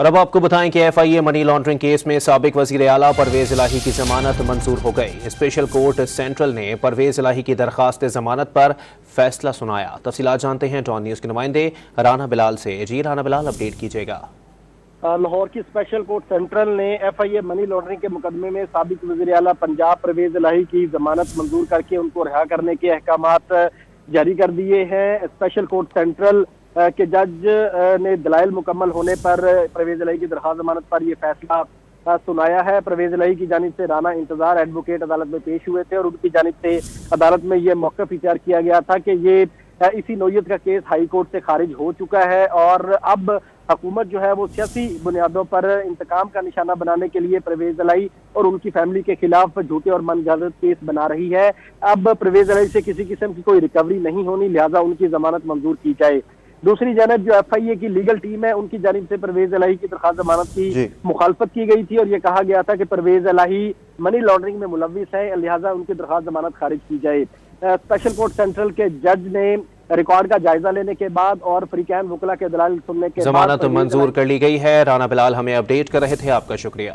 اور اب آپ کو بتائیں کہ FIA منی لانڈرنگ کیس میں سابق وزیر اعلیٰ پرویز الہی کی ضمانت منظور ہو گئی۔ اسپیشل کورٹ سینٹرل نے پرویز الہی کی درخواست ضمانت پر فیصلہ سنایا۔ تفصیلات جانتے ہیں ڈان نیوز کے نمائندے رانا بلال سے۔ جی رانا بلال، اپڈیٹ کیجیے گا۔ لاہور کی اسپیشل کورٹ سینٹرل نے FIA منی لانڈرنگ کے مقدمے میں سابق وزیر اعلیٰ پنجاب پرویز الہی کی ضمانت منظور کر کے ان کو رہا کرنے کے احکامات جاری کر دیے ہیں۔ اسپیشل کورٹ سینٹرل کے جج نے دلائل مکمل ہونے پر پرویز الہی کی درخواست ضمانت پر یہ فیصلہ سنایا ہے۔ پرویز الہی کی جانب سے رانا انتظار ایڈوکیٹ عدالت میں پیش ہوئے تھے اور ان کی جانب سے عدالت میں یہ موقف اختیار کیا گیا تھا کہ یہ اسی نوعیت کا کیس ہائی کورٹ سے خارج ہو چکا ہے اور اب حکومت جو ہے وہ سیاسی بنیادوں پر انتقام کا نشانہ بنانے کے لیے پرویز الہی اور ان کی فیملی کے خلاف جھوٹے اور من گھڑت کیس بنا رہی ہے۔ اب پرویز الہی سے کسی قسم کی کوئی ریکوری نہیں ہونی، لہٰذا ان کی ضمانت منظور کی جائے۔ دوسری جانب جو FIA کی لیگل ٹیم ہے، ان کی جانب سے پرویز الہی کی درخواست ضمانت کی مخالفت کی گئی تھی اور یہ کہا گیا تھا کہ پرویز الہی منی لانڈرنگ میں ملوث ہے، لہٰذا ان کی درخواست ضمانت خارج کی جائے۔ اسپیشل کورٹ سینٹرل کے جج نے ریکارڈ کا جائزہ لینے کے بعد اور فریقین وکلا کے دلائل سننے کے بعد ضمانت منظور کر لی گئی ہے۔ رانا بلال ہمیں اپڈیٹ کر رہے تھے، آپ کا شکریہ۔